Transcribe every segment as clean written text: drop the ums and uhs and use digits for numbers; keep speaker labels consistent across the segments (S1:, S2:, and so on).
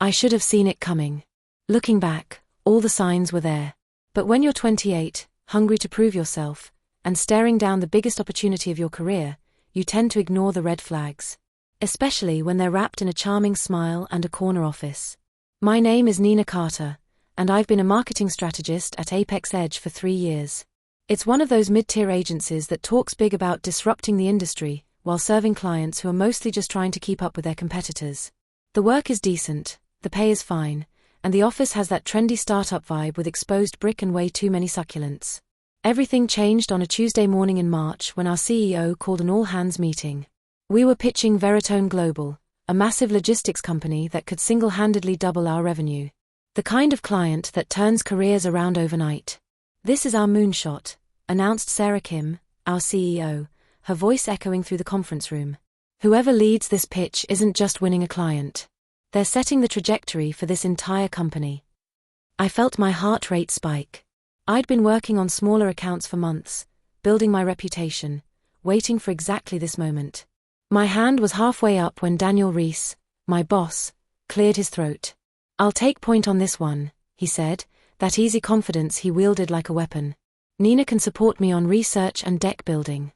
S1: I should have seen it coming. Looking back, all the signs were there. But when you're 28, hungry to prove yourself, and staring down the biggest opportunity of your career, you tend to ignore the red flags. Especially when they're wrapped in a charming smile and a corner office. My name is Nina Carter, and I've been a marketing strategist at Apex Edge for 3 years. It's one of those mid-tier agencies that talks big about disrupting the industry, while serving clients who are mostly just trying to keep up with their competitors. The work is decent, the pay is fine, and the office has that trendy startup vibe with exposed brick and way too many succulents. Everything changed on a Tuesday morning in March when our CEO called an all-hands meeting. We were pitching Veritone Global, a massive logistics company that could single-handedly double our revenue. The kind of client that turns careers around overnight. "This is our moonshot," announced Sarah Kim, our CEO, her voice echoing through the conference room. "Whoever leads this pitch isn't just winning a client. They're setting the trajectory for this entire company." I felt my heart rate spike. I'd been working on smaller accounts for months, building my reputation, waiting for exactly this moment. My hand was halfway up when Daniel Reese, my boss, cleared his throat. "I'll take point on this one," he said, that easy confidence he wielded like a weapon. "Nina can support me on research and deck building."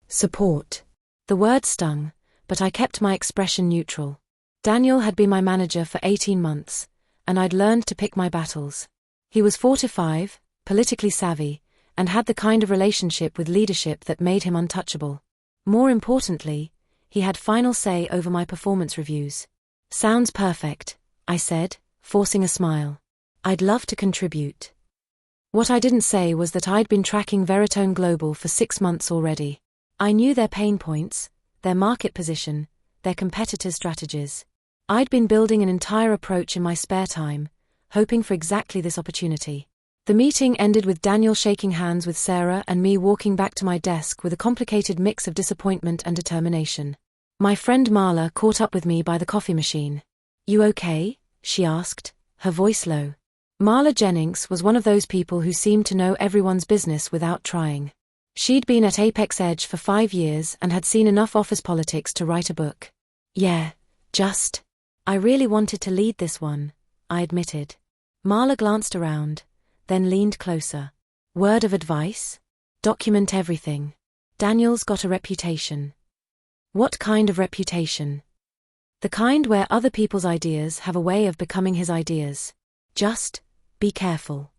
S1: Support. The word stung, but I kept my expression neutral. Daniel had been my manager for 18 months, and I'd learned to pick my battles. He was 4 to 5, politically savvy, and had the kind of relationship with leadership that made him untouchable. More importantly, he had final say over my performance reviews. "Sounds perfect," I said, forcing a smile. "I'd love to contribute." What I didn't say was that I'd been tracking Veritone Global for 6 months already. I knew their pain points, their market position, their competitors' strategies. I'd been building an entire approach in my spare time, hoping for exactly this opportunity. The meeting ended with Daniel shaking hands with Sarah and me walking back to my desk with a complicated mix of disappointment and determination. My friend Marla caught up with me by the coffee machine. "You okay?" she asked, her voice low. Marla Jennings was one of those people who seemed to know everyone's business without trying. She'd been at Apex Edge for 5 years and had seen enough office politics to write a book. "Yeah, just. I really wanted to lead this one," I admitted. Marla glanced around, then leaned closer. "Word of advice? Document everything. Daniel's got a reputation." "What kind of reputation?" "The kind where other people's ideas have a way of becoming his ideas. Just be careful."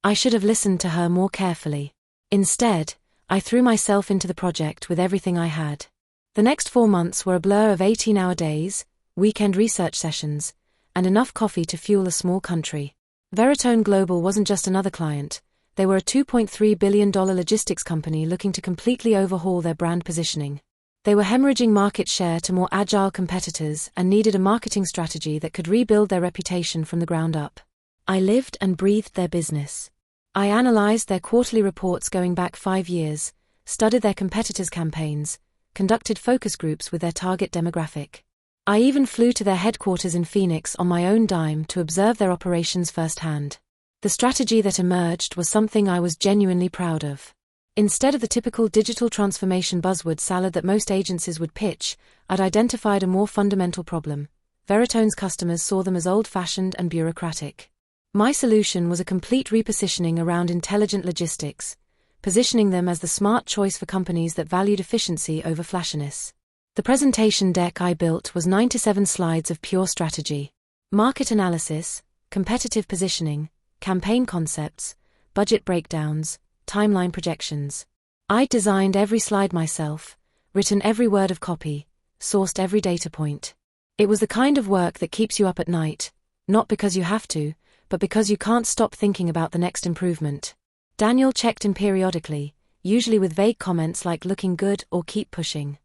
S1: I should have listened to her more carefully. Instead, I threw myself into the project with everything I had. The next 4 months were a blur of 18-hour days, weekend research sessions, and enough coffee to fuel a small country. Veritone Global wasn't just another client. They were a $2.3 billion logistics company looking to completely overhaul their brand positioning. They were hemorrhaging market share to more agile competitors and needed a marketing strategy that could rebuild their reputation from the ground up. I lived and breathed their business. I analyzed their quarterly reports going back 5 years, studied their competitors' campaigns, conducted focus groups with their target demographic. I even flew to their headquarters in Phoenix on my own dime to observe their operations firsthand. The strategy that emerged was something I was genuinely proud of. Instead of the typical digital transformation buzzword salad that most agencies would pitch, I'd identified a more fundamental problem. Veritone's customers saw them as old-fashioned and bureaucratic. My solution was a complete repositioning around intelligent logistics, positioning them as the smart choice for companies that valued efficiency over flashiness. The presentation deck I built was 9 to 7 slides of pure strategy. Market analysis, competitive positioning, campaign concepts, budget breakdowns, timeline projections. I'd designed every slide myself, written every word of copy, sourced every data point. It was the kind of work that keeps you up at night, not because you have to, but because you can't stop thinking about the next improvement. Daniel checked in periodically, usually with vague comments like "looking good" or "keep pushing."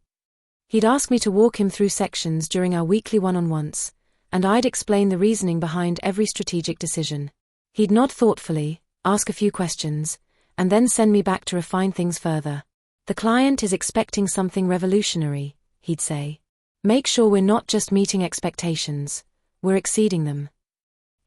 S1: He'd ask me to walk him through sections during our weekly one-on-ones, and I'd explain the reasoning behind every strategic decision. He'd nod thoughtfully, ask a few questions, and then send me back to refine things further. "The client is expecting something revolutionary," he'd say. "Make sure we're not just meeting expectations, we're exceeding them."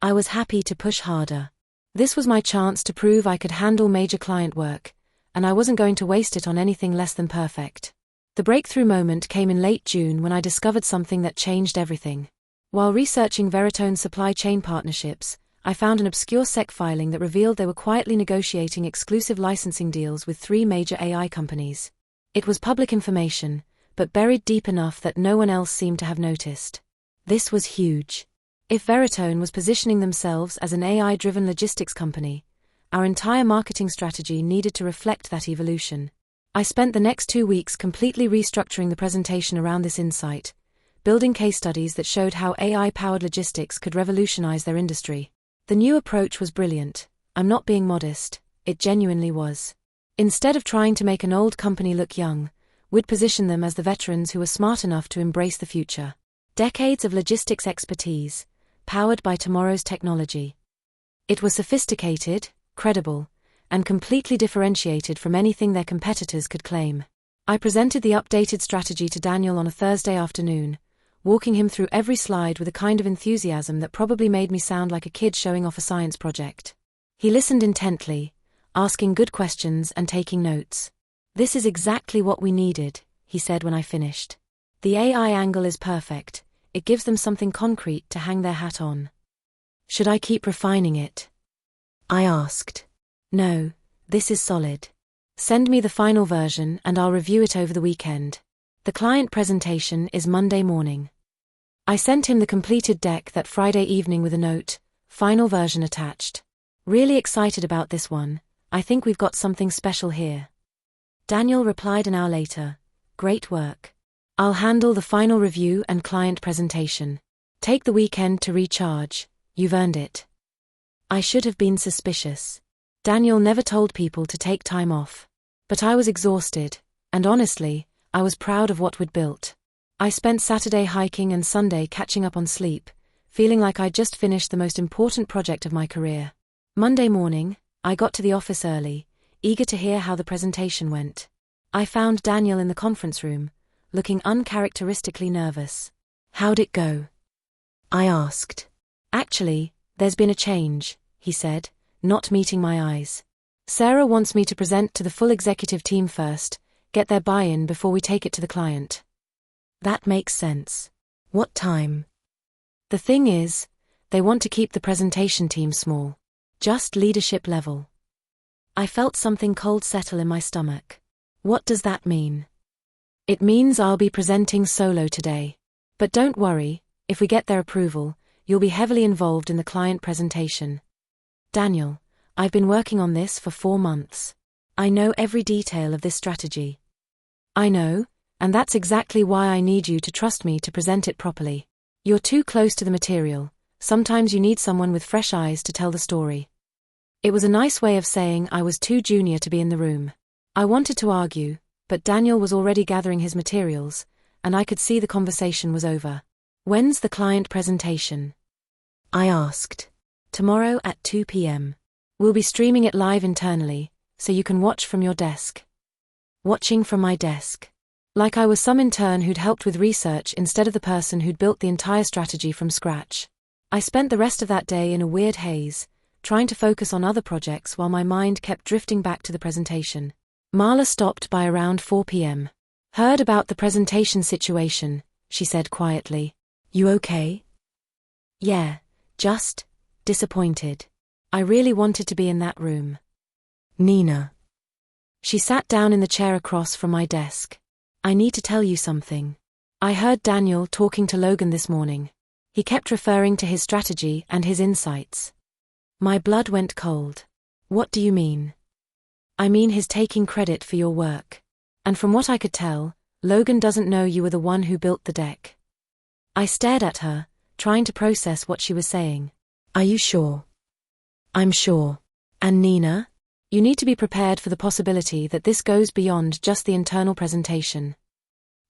S1: I was happy to push harder. This was my chance to prove I could handle major client work, and I wasn't going to waste it on anything less than perfect. The breakthrough moment came in late June when I discovered something that changed everything. While researching Veritone's supply chain partnerships, I found an obscure SEC filing that revealed they were quietly negotiating exclusive licensing deals with 3 major AI companies. It was public information, but buried deep enough that no one else seemed to have noticed. This was huge. If Veritone was positioning themselves as an AI-driven logistics company, our entire marketing strategy needed to reflect that evolution. I spent the next 2 weeks completely restructuring the presentation around this insight, building case studies that showed how AI-powered logistics could revolutionize their industry. The new approach was brilliant. I'm not being modest, it genuinely was. Instead of trying to make an old company look young, we'd position them as the veterans who were smart enough to embrace the future. Decades of logistics expertise, powered by tomorrow's technology. It was sophisticated, credible, and completely differentiated from anything their competitors could claim. I presented the updated strategy to Daniel on a Thursday afternoon, walking him through every slide with a kind of enthusiasm that probably made me sound like a kid showing off a science project. He listened intently, asking good questions and taking notes. "This is exactly what we needed," he said when I finished. "The AI angle is perfect, it gives them something concrete to hang their hat on." "Should I keep refining it?" I asked. "No, this is solid. Send me the final version and I'll review it over the weekend. The client presentation is Monday morning." I sent him the completed deck that Friday evening with a note, "Final version attached. Really excited about this one, I think we've got something special here." Daniel replied an hour later, "Great work. I'll handle the final review and client presentation. Take the weekend to recharge, you've earned it." I should have been suspicious. Daniel never told people to take time off. But I was exhausted, and honestly, I was proud of what we'd built. I spent Saturday hiking and Sunday catching up on sleep, feeling like I'd just finished the most important project of my career. Monday morning, I got to the office early, eager to hear how the presentation went. I found Daniel in the conference room, looking uncharacteristically nervous. "How'd it go?" I asked. "Actually, there's been a change," he said, not meeting my eyes. "Sarah wants me to present to the full executive team first, get their buy-in before we take it to the client." "That makes sense. What time?" "The thing is, they want to keep the presentation team small. Just leadership level." I felt something cold settle in my stomach. What does that mean? "It means I'll be presenting solo today. But don't worry, if we get their approval, you'll be heavily involved in the client presentation." "Daniel, I've been working on this for 4 months. I know every detail of this strategy." "I know, and that's exactly why I need you to trust me to present it properly. You're too close to the material, sometimes you need someone with fresh eyes to tell the story." It was a nice way of saying I was too junior to be in the room. I wanted to argue, but Daniel was already gathering his materials, and I could see the conversation was over. "When's the client presentation?" I asked. "Tomorrow at 2 p.m. We'll be streaming it live internally, so you can watch from your desk." Watching from my desk. Like I was some intern who'd helped with research instead of the person who'd built the entire strategy from scratch. I spent the rest of that day in a weird haze, trying to focus on other projects while my mind kept drifting back to the presentation. Marla stopped by around 4 p.m. "Heard about the presentation situation," she said quietly. "You okay?" "Yeah, just disappointed. I really wanted to be in that room." "Nina." She sat down in the chair across from my desk. "I need to tell you something. I heard Daniel talking to Logan this morning. He kept referring to his strategy and his insights." My blood went cold. "What do you mean?" "I mean his taking credit for your work. And from what I could tell, Logan doesn't know you were the one who built the deck." I stared at her, trying to process what she was saying. "Are you sure?" "I'm sure. And Nina? You need to be prepared for the possibility that this goes beyond just the internal presentation."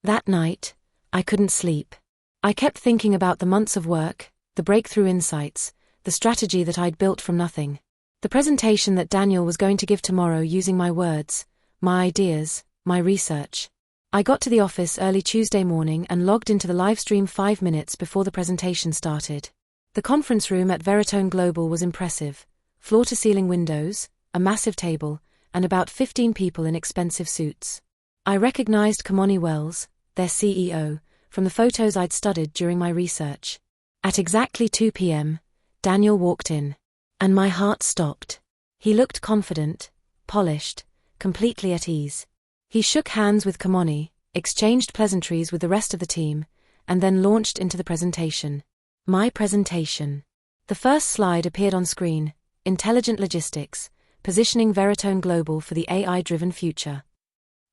S1: That night, I couldn't sleep. I kept thinking about the months of work, the breakthrough insights, the strategy that I'd built from nothing. The presentation that Daniel was going to give tomorrow using my words, my ideas, my research. I got to the office early Tuesday morning and logged into the live stream 5 minutes before the presentation started. The conference room at Veritone Global was impressive. Floor-to-ceiling windows, a massive table, and about 15 people in expensive suits. I recognized Kamoni Wells, their CEO, from the photos I'd studied during my research. At exactly 2 p.m., Daniel walked in. And my heart stopped. He looked confident, polished, completely at ease. He shook hands with Kamoni, exchanged pleasantries with the rest of the team, and then launched into the presentation. My presentation. The first slide appeared on screen: Intelligent Logistics, Positioning Veritone Global for the AI-Driven Future.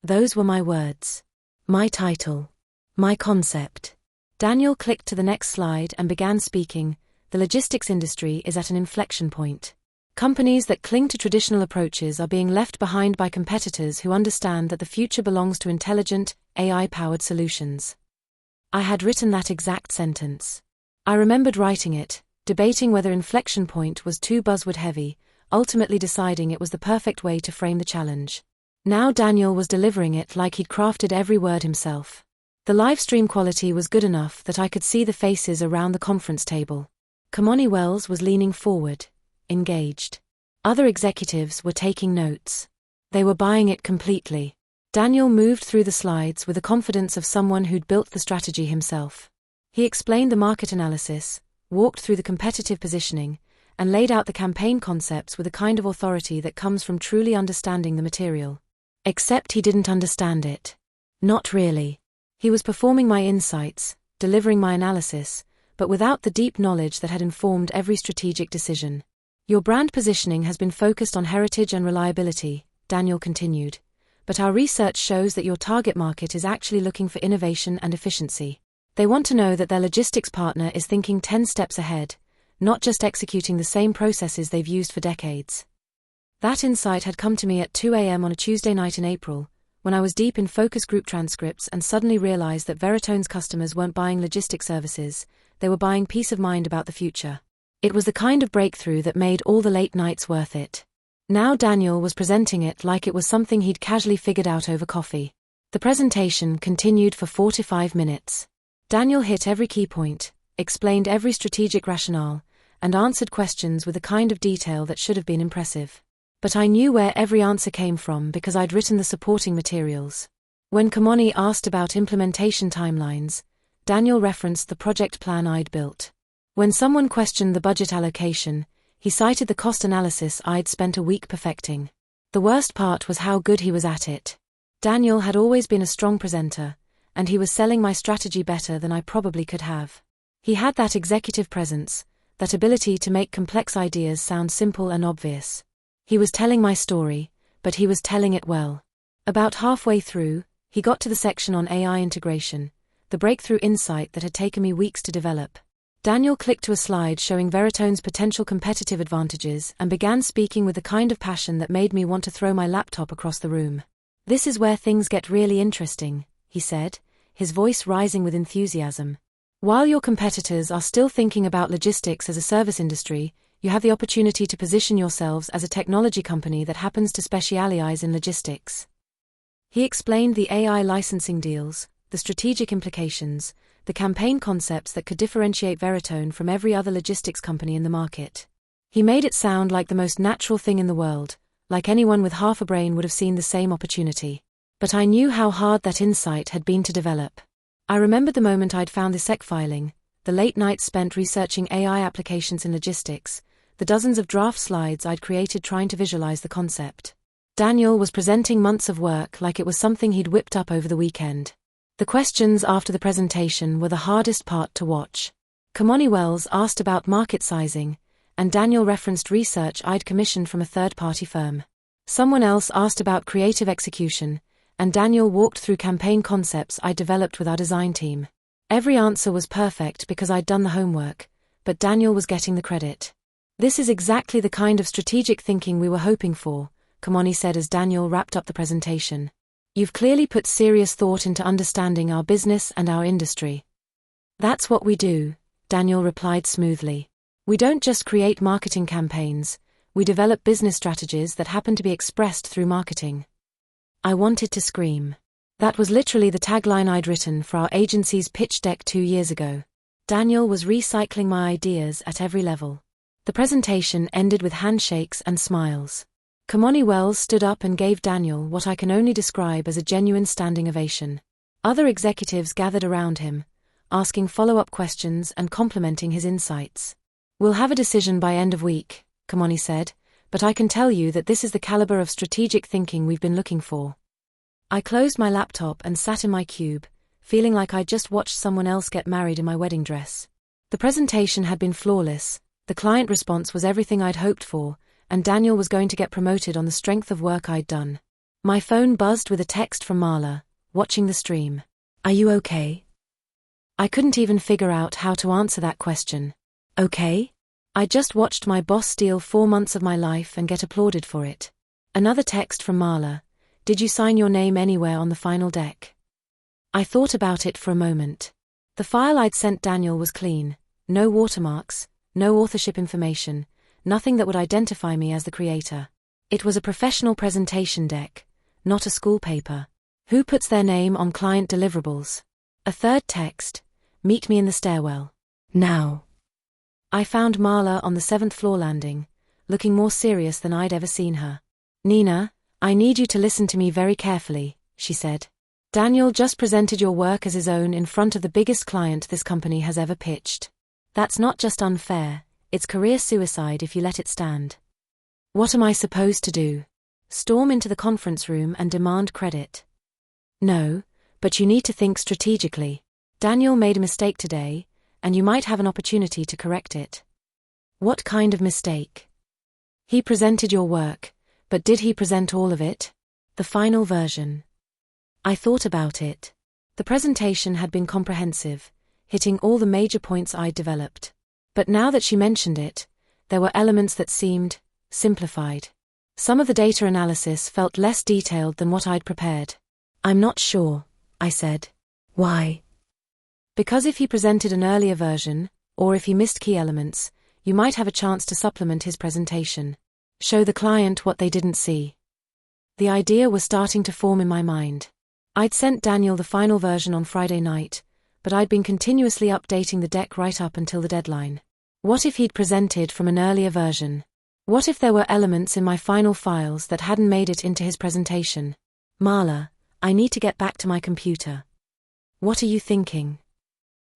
S1: Those were my words. My title. My concept. Daniel clicked to the next slide and began speaking. The logistics industry is at an inflection point. Companies that cling to traditional approaches are being left behind by competitors who understand that the future belongs to intelligent, AI-powered solutions. I had written that exact sentence. I remembered writing it, debating whether inflection point was too buzzword-heavy, ultimately deciding it was the perfect way to frame the challenge. Now Daniel was delivering it like he'd crafted every word himself. The live stream quality was good enough that I could see the faces around the conference table. Kamoni Wells was leaning forward, engaged. Other executives were taking notes. They were buying it completely. Daniel moved through the slides with the confidence of someone who'd built the strategy himself. He explained the market analysis, walked through the competitive positioning, and laid out the campaign concepts with a kind of authority that comes from truly understanding the material. Except he didn't understand it. Not really. He was performing my insights, delivering my analysis, but without the deep knowledge that had informed every strategic decision. Your brand positioning has been focused on heritage and reliability, Daniel continued, but our research shows that your target market is actually looking for innovation and efficiency. They want to know that their logistics partner is thinking 10 steps ahead, not just executing the same processes they've used for decades. That insight had come to me at 2 a.m. on a Tuesday night in April, when I was deep in focus group transcripts and suddenly realized that Veritone's customers weren't buying logistics services, they were buying peace of mind about the future. It was the kind of breakthrough that made all the late nights worth it. Now Daniel was presenting it like it was something he'd casually figured out over coffee. The presentation continued for 45 minutes. Daniel hit every key point, explained every strategic rationale, and answered questions with a kind of detail that should have been impressive. But I knew where every answer came from because I'd written the supporting materials. When Kamoni asked about implementation timelines, Daniel referenced the project plan I'd built. When someone questioned the budget allocation, he cited the cost analysis I'd spent a week perfecting. The worst part was how good he was at it. Daniel had always been a strong presenter, and he was selling my strategy better than I probably could have. He had that executive presence, that ability to make complex ideas sound simple and obvious. He was telling my story, but he was telling it well. About halfway through, he got to the section on AI integration, the breakthrough insight that had taken me weeks to develop. Daniel clicked to a slide showing Veritone's potential competitive advantages and began speaking with the kind of passion that made me want to throw my laptop across the room. "This is where things get really interesting," he said, his voice rising with enthusiasm. "While your competitors are still thinking about logistics as a service industry, you have the opportunity to position yourselves as a technology company that happens to specialize in logistics." He explained the AI licensing deals, the strategic implications, the campaign concepts that could differentiate Veritone from every other logistics company in the market. He made it sound like the most natural thing in the world, like anyone with half a brain would have seen the same opportunity. But I knew how hard that insight had been to develop. I remembered the moment I'd found the SEC filing, the late nights spent researching AI applications in logistics, the dozens of draft slides I'd created trying to visualize the concept. Daniel was presenting months of work like it was something he'd whipped up over the weekend. The questions after the presentation were the hardest part to watch. Kamoni Wells asked about market sizing, and Daniel referenced research I'd commissioned from a third-party firm. Someone else asked about creative execution, and Daniel walked through campaign concepts I'd developed with our design team. Every answer was perfect because I'd done the homework, but Daniel was getting the credit. "This is exactly the kind of strategic thinking we were hoping for," Kamoni said as Daniel wrapped up the presentation. "You've clearly put serious thought into understanding our business and our industry." "That's what we do," Daniel replied smoothly. "We don't just create marketing campaigns, we develop business strategies that happen to be expressed through marketing." I wanted to scream. That was literally the tagline I'd written for our agency's pitch deck 2 years ago. Daniel was recycling my ideas at every level. The presentation ended with handshakes and smiles. Kamoni Wells stood up and gave Daniel what I can only describe as a genuine standing ovation. Other executives gathered around him, asking follow-up questions and complimenting his insights. "We'll have a decision by end of week," Kamani said, "but I can tell you that this is the caliber of strategic thinking we've been looking for." I closed my laptop and sat in my cube, feeling like I'd just watched someone else get married in my wedding dress. The presentation had been flawless, the client response was everything I'd hoped for, and Daniel was going to get promoted on the strength of work I'd done. My phone buzzed with a text from Marla, watching the stream. "Are you okay?" I couldn't even figure out how to answer that question. Okay? I just watched my boss steal 4 months of my life and get applauded for it. Another text from Marla. "Did you sign your name anywhere on the final deck?" I thought about it for a moment. The file I'd sent Daniel was clean, no watermarks, no authorship information, nothing that would identify me as the creator. It was a professional presentation deck, not a school paper. Who puts their name on client deliverables? A third text. "Meet me in the stairwell. Now." I found Marla on the 7th floor landing, looking more serious than I'd ever seen her. "Nina, I need you to listen to me very carefully," she said. "Daniel just presented your work as his own in front of the biggest client this company has ever pitched. That's not just unfair, it's career suicide if you let it stand. What am I supposed to do? Storm into the conference room and demand credit? No, but you need to think strategically. Daniel made a mistake today, and you might have an opportunity to correct it." "What kind of mistake?" "He presented your work, but did he present all of it? The final version?" I thought about it. The presentation had been comprehensive, hitting all the major points I'd developed. But now that she mentioned it, there were elements that seemed simplified. Some of the data analysis felt less detailed than what I'd prepared. "I'm not sure," I said. "Why?" "Because if he presented an earlier version, or if he missed key elements, you might have a chance to supplement his presentation. Show the client what they didn't see." The idea was starting to form in my mind. I'd sent Daniel the final version on Friday night, but I'd been continuously updating the deck right up until the deadline. What if he'd presented from an earlier version? What if there were elements in my final files that hadn't made it into his presentation? "Marla, I need to get back to my computer." "What are you thinking?"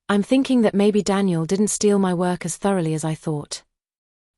S1: "I'm thinking that maybe Daniel didn't steal my work as thoroughly as I thought."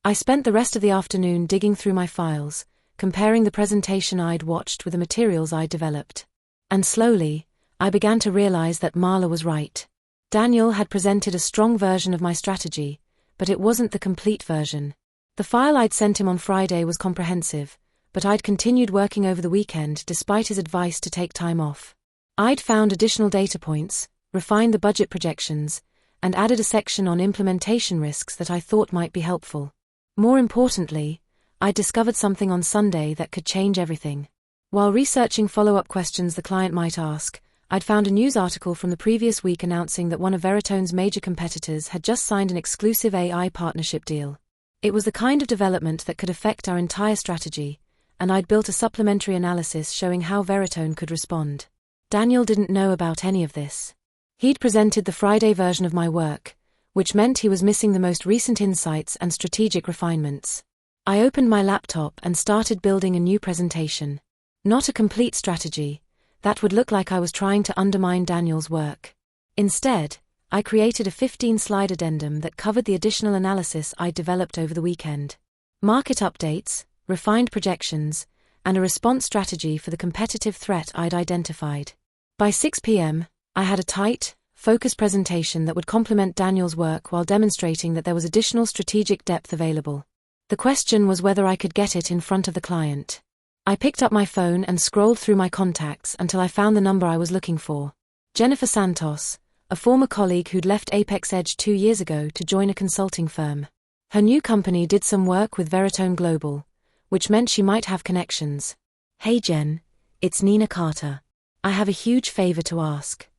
S1: I spent the rest of the afternoon digging through my files, comparing the presentation I'd watched with the materials I'd developed. And slowly, I began to realize that Marla was right. Daniel had presented a strong version of my strategy, but it wasn't the complete version. The file I'd sent him on Friday was comprehensive, but I'd continued working over the weekend despite his advice to take time off. I'd found additional data points, refined the budget projections, and added a section on implementation risks that I thought might be helpful. More importantly, I'd discovered something on Sunday that could change everything. While researching follow-up questions the client might ask, I'd found a news article from the previous week announcing that one of Veritone's major competitors had just signed an exclusive AI partnership deal. It was the kind of development that could affect our entire strategy, and I'd built a supplementary analysis showing how Veritone could respond. Daniel didn't know about any of this. He'd presented the Friday version of my work, which meant he was missing the most recent insights and strategic refinements. I opened my laptop and started building a new presentation. Not a complete strategy. That would look like I was trying to undermine Daniel's work. Instead, I created a 15-slide addendum that covered the additional analysis I'd developed over the weekend. Market updates, refined projections, and a response strategy for the competitive threat I'd identified. By 6 p.m., I had a tight, focused presentation that would complement Daniel's work while demonstrating that there was additional strategic depth available. The question was whether I could get it in front of the client. I picked up my phone and scrolled through my contacts until I found the number I was looking for. Jennifer Santos, a former colleague who'd left Apex Edge 2 years ago to join a consulting firm. Her new company did some work with Veritone Global, which meant she might have connections. "Hey Jen, it's Nina Carter. I have a huge favor to ask."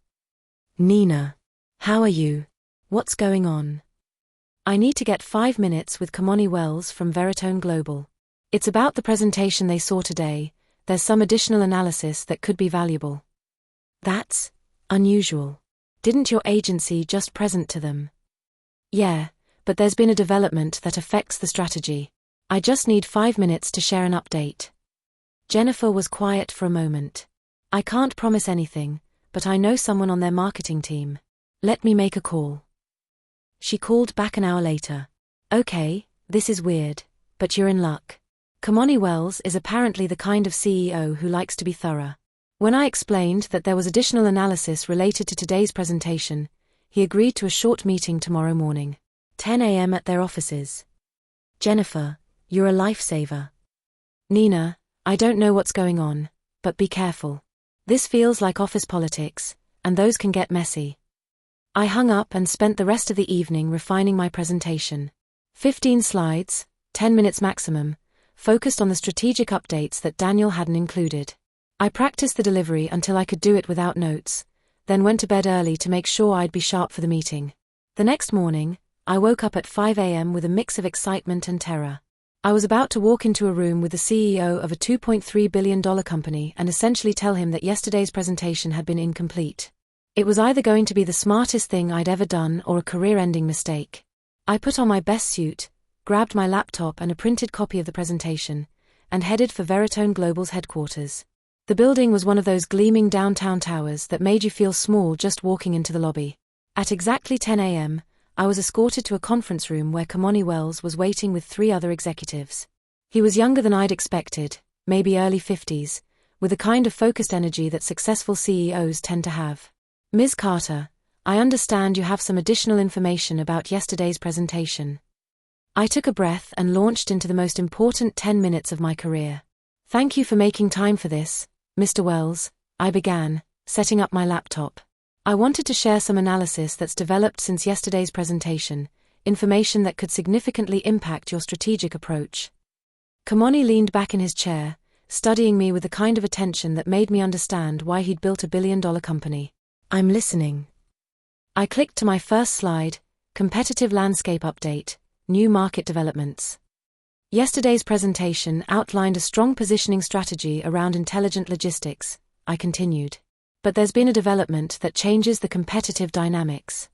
S1: "Nina, how are you? What's going on?" "I need to get 5 minutes with Kamani Wells from Veritone Global. It's about the presentation they saw today. There's some additional analysis that could be valuable." "That's unusual. Didn't your agency just present to them?" "Yeah, but there's been a development that affects the strategy. I just need 5 minutes to share an update." Jennifer was quiet for a moment. "I can't promise anything, but I know someone on their marketing team. Let me make a call. She called back an hour later. Okay, this is weird, but you're in luck. Kamani Wells is apparently the kind of CEO who likes to be thorough. When I explained that there was additional analysis related to today's presentation, he agreed to a short meeting tomorrow morning. 10 a.m. at their offices. Jennifer, you're a lifesaver. Nina, I don't know what's going on, but be careful. This feels like office politics, and those can get messy. I hung up and spent the rest of the evening refining my presentation. 15 slides, 10 minutes maximum, focused on the strategic updates that Daniel hadn't included. I practiced the delivery until I could do it without notes, then went to bed early to make sure I'd be sharp for the meeting. The next morning, I woke up at 5 a.m. with a mix of excitement and terror. I was about to walk into a room with the CEO of a $2.3 billion company and essentially tell him that yesterday's presentation had been incomplete. It was either going to be the smartest thing I'd ever done or a career-ending mistake. I put on my best suit, grabbed my laptop and a printed copy of the presentation, and headed for Veritone Global's headquarters. The building was one of those gleaming downtown towers that made you feel small just walking into the lobby. At exactly 10 a.m., I was escorted to a conference room where Kamani Wells was waiting with 3 other executives. He was younger than I'd expected, maybe early 50s, with the kind of focused energy that successful CEOs tend to have. Ms. Carter, I understand you have some additional information about yesterday's presentation. I took a breath and launched into the most important 10 minutes of my career. Thank you for making time for this, Mr. Wells, I began, setting up my laptop. I wanted to share some analysis that's developed since yesterday's presentation, information that could significantly impact your strategic approach. Kamani leaned back in his chair, studying me with the kind of attention that made me understand why he'd built a billion-dollar company. I'm listening. I clicked to my first slide, competitive landscape update, new market developments. Yesterday's presentation outlined a strong positioning strategy around intelligent logistics, I continued. But there's been a development that changes the competitive dynamics.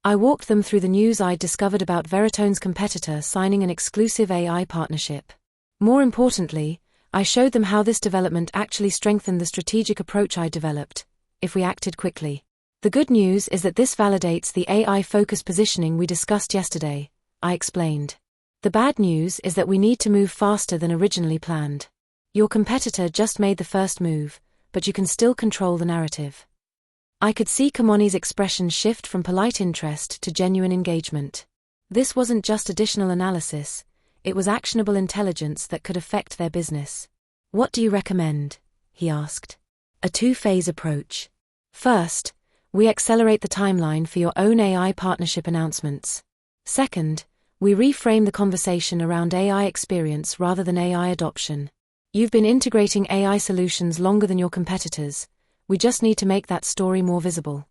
S1: I walked them through the news I'd discovered about Veritone's competitor signing an exclusive AI partnership. More importantly, I showed them how this development actually strengthened the strategic approach I developed, if we acted quickly. The good news is that this validates the AI-focused positioning we discussed yesterday, I explained. The bad news is that we need to move faster than originally planned. Your competitor just made the first move, but you can still control the narrative. I could see Kamani's expression shift from polite interest to genuine engagement. This wasn't just additional analysis, it was actionable intelligence that could affect their business. What do you recommend? He asked. A 2-phase approach. First, we accelerate the timeline for your own AI partnership announcements. Second, we reframe the conversation around AI experience rather than AI adoption. You've been integrating AI solutions longer than your competitors. We just need to make that story more visible.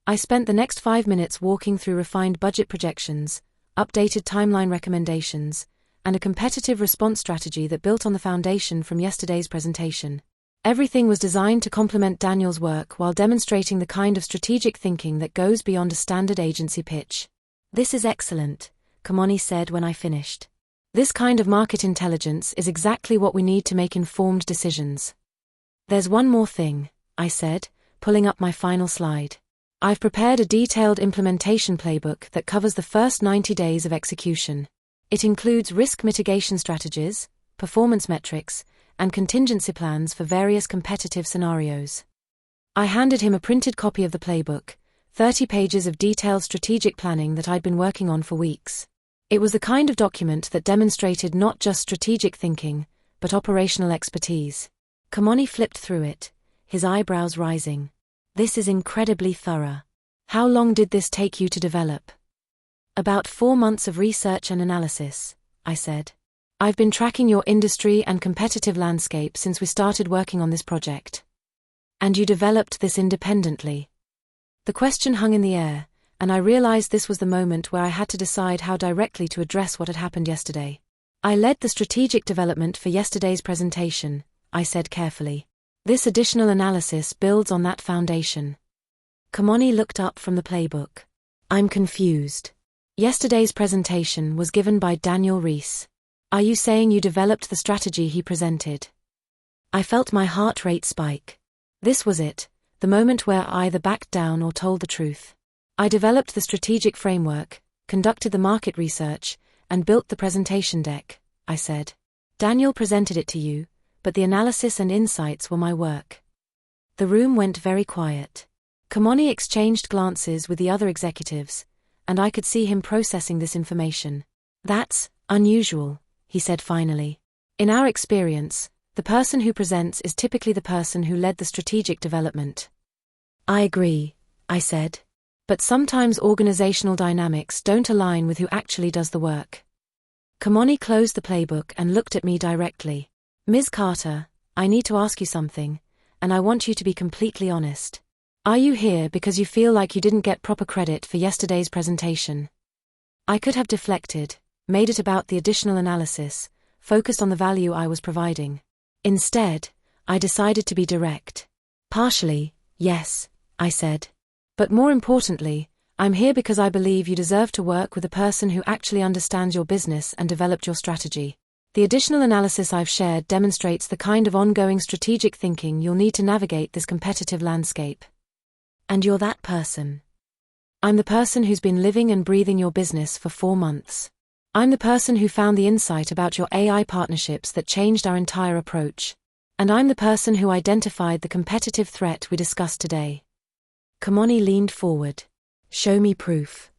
S1: I spent the next 5 minutes walking through refined budget projections, updated timeline recommendations, and a competitive response strategy that built on the foundation from yesterday's presentation. Everything was designed to complement Daniel's work while demonstrating the kind of strategic thinking that goes beyond a standard agency pitch. This is excellent, Kamani said when I finished. This kind of market intelligence is exactly what we need to make informed decisions. There's one more thing, I said, pulling up my final slide. I've prepared a detailed implementation playbook that covers the first 90 days of execution. It includes risk mitigation strategies, performance metrics, and contingency plans for various competitive scenarios. I handed him a printed copy of the playbook, 30 pages of detailed strategic planning that I'd been working on for weeks. It was the kind of document that demonstrated not just strategic thinking, but operational expertise. Kamani flipped through it, his eyebrows rising. This is incredibly thorough. How long did this take you to develop? About 4 months of research and analysis, I said. I've been tracking your industry and competitive landscape since we started working on this project. And you developed this independently. The question hung in the air, and I realized this was the moment where I had to decide how directly to address what had happened yesterday. I led the strategic development for yesterday's presentation, I said carefully. This additional analysis builds on that foundation. Kamani looked up from the playbook. I'm confused. Yesterday's presentation was given by Daniel Rees. Are you saying you developed the strategy he presented? I felt my heart rate spike. This was it, the moment where I either backed down or told the truth. I developed the strategic framework, conducted the market research, and built the presentation deck, I said. Daniel presented it to you, but the analysis and insights were my work. The room went very quiet. Kamani exchanged glances with the other executives, and I could see him processing this information. That's unusual, he said finally. In our experience, the person who presents is typically the person who led the strategic development. I agree, I said. But sometimes organizational dynamics don't align with who actually does the work. Kamani closed the playbook and looked at me directly. Ms. Carter, I need to ask you something, and I want you to be completely honest. Are you here because you feel like you didn't get proper credit for yesterday's presentation? I could have deflected, made it about the additional analysis, focused on the value I was providing. Instead, I decided to be direct. Partially, yes, I said. But more importantly, I'm here because I believe you deserve to work with a person who actually understands your business and developed your strategy. The additional analysis I've shared demonstrates the kind of ongoing strategic thinking you'll need to navigate this competitive landscape. And you're that person. I'm the person who's been living and breathing your business for 4 months. I'm the person who found the insight about your AI partnerships that changed our entire approach. And I'm the person who identified the competitive threat we discussed today. Kamani leaned forward. Show me proof.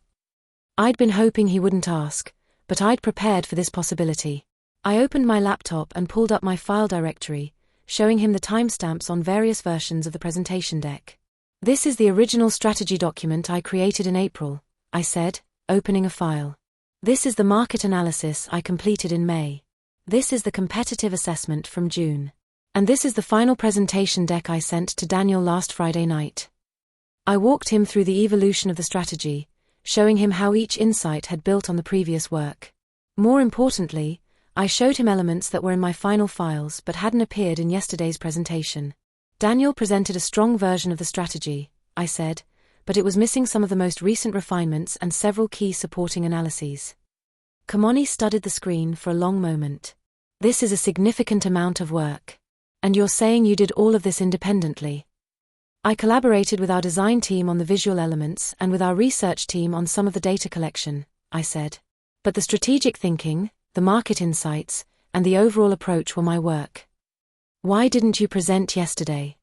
S1: I'd been hoping he wouldn't ask, but I'd prepared for this possibility. I opened my laptop and pulled up my file directory, showing him the timestamps on various versions of the presentation deck. This is the original strategy document I created in April, I said, opening a file. This is the market analysis I completed in May. This is the competitive assessment from June. And this is the final presentation deck I sent to Daniel last Friday night. I walked him through the evolution of the strategy, showing him how each insight had built on the previous work. More importantly, I showed him elements that were in my final files but hadn't appeared in yesterday's presentation. Daniel presented a strong version of the strategy, I said, but it was missing some of the most recent refinements and several key supporting analyses. Kamani studied the screen for a long moment. This is a significant amount of work. And you're saying you did all of this independently? I collaborated with our design team on the visual elements and with our research team on some of the data collection, I said. But the strategic thinking, the market insights, and the overall approach were my work. Why didn't you present yesterday?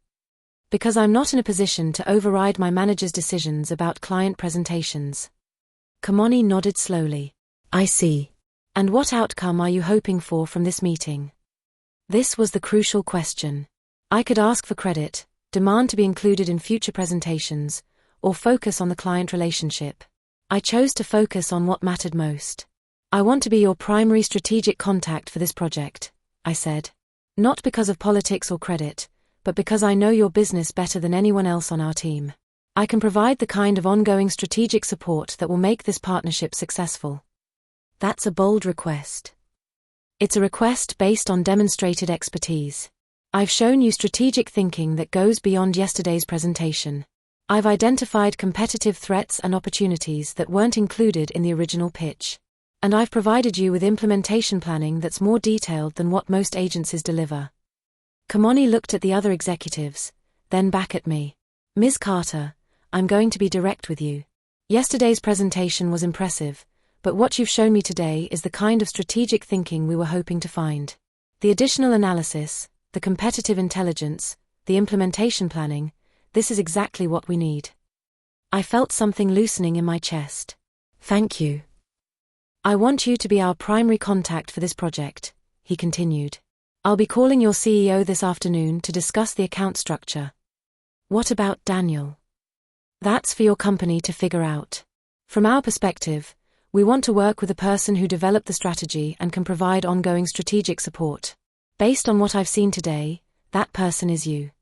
S1: Because I'm not in a position to override my manager's decisions about client presentations. Kamani nodded slowly. I see. And what outcome are you hoping for from this meeting? This was the crucial question. I could ask for credit, demand to be included in future presentations, or focus on the client relationship. I chose to focus on what mattered most. I want to be your primary strategic contact for this project, I said. Not because of politics or credit, but because I know your business better than anyone else on our team. I can provide the kind of ongoing strategic support that will make this partnership successful. That's a bold request. It's a request based on demonstrated expertise. I've shown you strategic thinking that goes beyond yesterday's presentation. I've identified competitive threats and opportunities that weren't included in the original pitch. And I've provided you with implementation planning that's more detailed than what most agencies deliver. Kamani looked at the other executives, then back at me. Ms. Carter, I'm going to be direct with you. Yesterday's presentation was impressive, but what you've shown me today is the kind of strategic thinking we were hoping to find. The additional analysis, the competitive intelligence, the implementation planning, this is exactly what we need. I felt something loosening in my chest. Thank you. I want you to be our primary contact for this project, he continued. I'll be calling your CEO this afternoon to discuss the account structure. What about Daniel? That's for your company to figure out. From our perspective, we want to work with a person who developed the strategy and can provide ongoing strategic support. Based on what I've seen today, that person is you.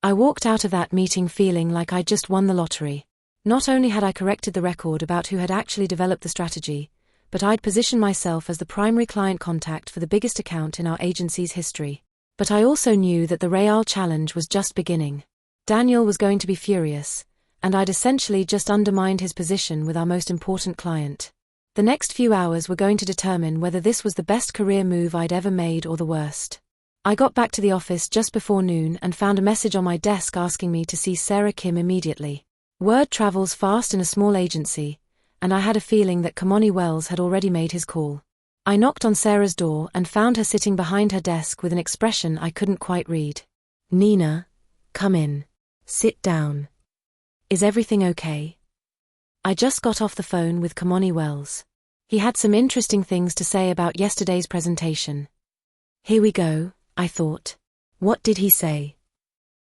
S1: I walked out of that meeting feeling like I'd just won the lottery. Not only had I corrected the record about who had actually developed the strategy, but I'd positioned myself as the primary client contact for the biggest account in our agency's history. But I also knew that the Real challenge was just beginning. Daniel was going to be furious, and I'd essentially just undermined his position with our most important client. The next few hours were going to determine whether this was the best career move I'd ever made or the worst. I got back to the office just before noon and found a message on my desk asking me to see Sarah Kim immediately. Word travels fast in a small agency, and I had a feeling that Kamoni Wells had already made his call. I knocked on Sarah's door and found her sitting behind her desk with an expression I couldn't quite read. "Nina, come in. Sit down. Is everything okay?" I just got off the phone with Kamoni Wells. He had some interesting things to say about yesterday's presentation. Here we go, I thought. What did he say?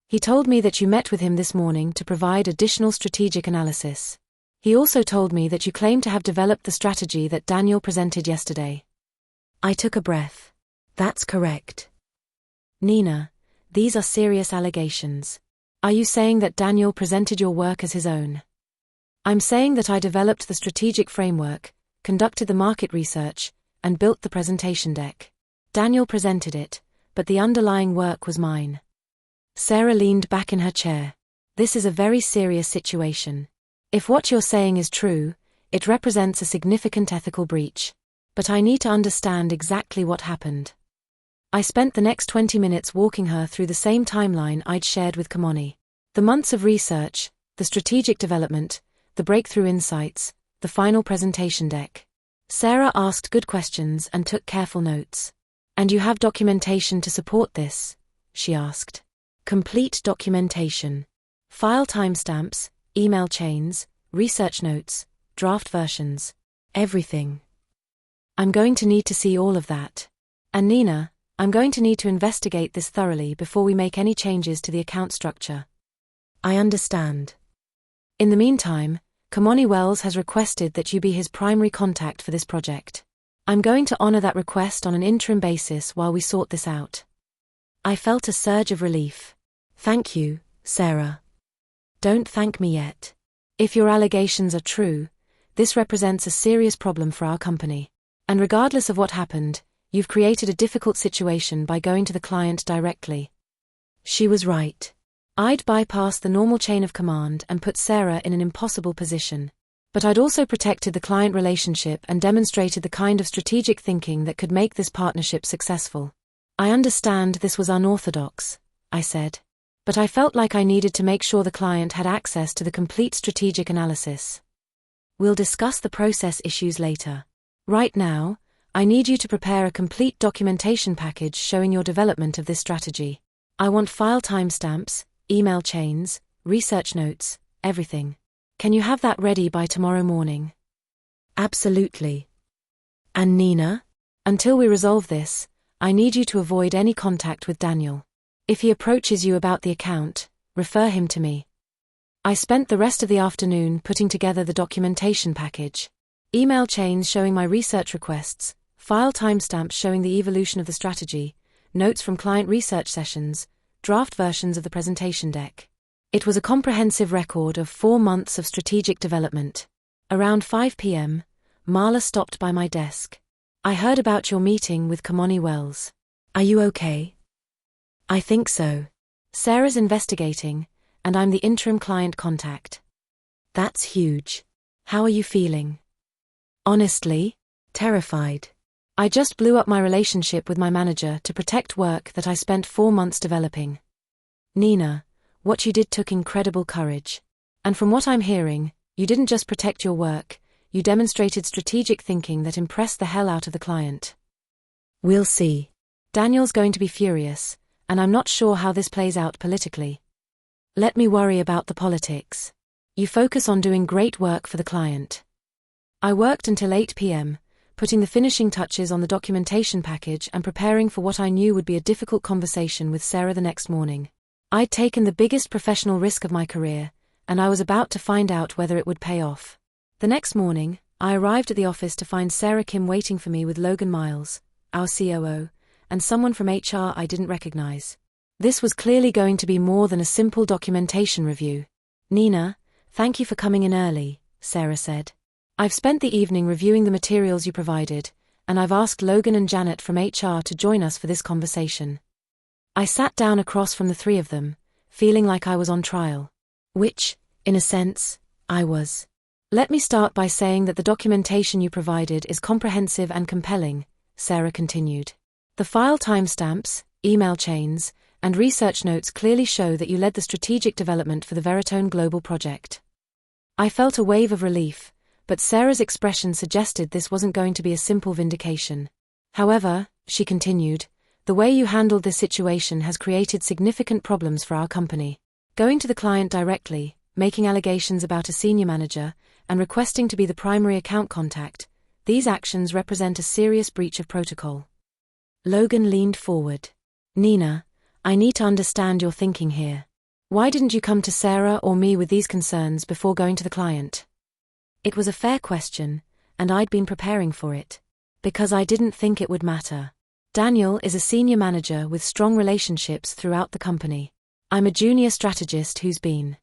S1: He told me that you met with him this morning to provide additional strategic analysis. He also told me that you claim to have developed the strategy that Daniel presented yesterday. I took a breath. That's correct. Nina, these are serious allegations. Are you saying that Daniel presented your work as his own? I'm saying that I developed the strategic framework, conducted the market research, and built the presentation deck. Daniel presented it, but the underlying work was mine. Sarah leaned back in her chair. This is a very serious situation. If what you're saying is true, it represents a significant ethical breach. But I need to understand exactly what happened. I spent the next 20 minutes walking her through the same timeline I'd shared with Kamoni. The months of research, the strategic development, the breakthrough insights, the final presentation deck. Sarah asked good questions and took careful notes. And you have documentation to support this? She asked. Complete documentation. File timestamps, email chains, research notes, draft versions. Everything. I'm going to need to see all of that. And Nina, I'm going to need to investigate this thoroughly before we make any changes to the account structure. I understand. In the meantime, Kamoni Wells has requested that you be his primary contact for this project. I'm going to honor that request on an interim basis while we sort this out. I felt a surge of relief. Thank you, Sarah. Don't thank me yet. If your allegations are true, this represents a serious problem for our company. And regardless of what happened, you've created a difficult situation by going to the client directly. She was right. I'd bypassed the normal chain of command and put Sarah in an impossible position. But I'd also protected the client relationship and demonstrated the kind of strategic thinking that could make this partnership successful. I understand this was unorthodox, I said. But I felt like I needed to make sure the client had access to the complete strategic analysis. We'll discuss the process issues later. Right now, I need you to prepare a complete documentation package showing your development of this strategy. I want file timestamps, email chains, research notes, everything. Can you have that ready by tomorrow morning? Absolutely. And Nina? Until we resolve this, I need you to avoid any contact with Daniel. If he approaches you about the account, refer him to me. I spent the rest of the afternoon putting together the documentation package. Email chains showing my research requests, file timestamps showing the evolution of the strategy, notes from client research sessions, draft versions of the presentation deck. It was a comprehensive record of 4 months of strategic development. Around 5 p.m., Marla stopped by my desk. I heard about your meeting with Kamoni Wells. Are you okay? I think so. Sarah's investigating, and I'm the interim client contact. That's huge. How are you feeling? Honestly, terrified. I just blew up my relationship with my manager to protect work that I spent 4 months developing. Nina, what you did took incredible courage. And from what I'm hearing, you didn't just protect your work, you demonstrated strategic thinking that impressed the hell out of the client. We'll see. Daniel's going to be furious, and I'm not sure how this plays out politically. Let me worry about the politics. You focus on doing great work for the client. I worked until 8 p.m., putting the finishing touches on the documentation package and preparing for what I knew would be a difficult conversation with Sarah the next morning. I'd taken the biggest professional risk of my career, and I was about to find out whether it would pay off. The next morning, I arrived at the office to find Sarah Kim waiting for me with Logan Miles, our COO, and someone from HR I didn't recognize. This was clearly going to be more than a simple documentation review. Nina, thank you for coming in early, Sarah said. I've spent the evening reviewing the materials you provided, and I've asked Logan and Janet from HR to join us for this conversation. I sat down across from the three of them, feeling like I was on trial. Which, in a sense, I was. Let me start by saying that the documentation you provided is comprehensive and compelling, Sarah continued. The file timestamps, email chains, and research notes clearly show that you led the strategic development for the Veritone Global project. I felt a wave of relief, but Sarah's expression suggested this wasn't going to be a simple vindication. However, she continued, the way you handled this situation has created significant problems for our company. Going to the client directly, making allegations about a senior manager, and requesting to be the primary account contact, these actions represent a serious breach of protocol. Logan leaned forward. Nina, I need to understand your thinking here. Why didn't you come to Sarah or me with these concerns before going to the client? It was a fair question, and I'd been preparing for it. Because I didn't think it would matter. Daniel is a senior manager with strong relationships throughout the company. I'm a junior strategist who's been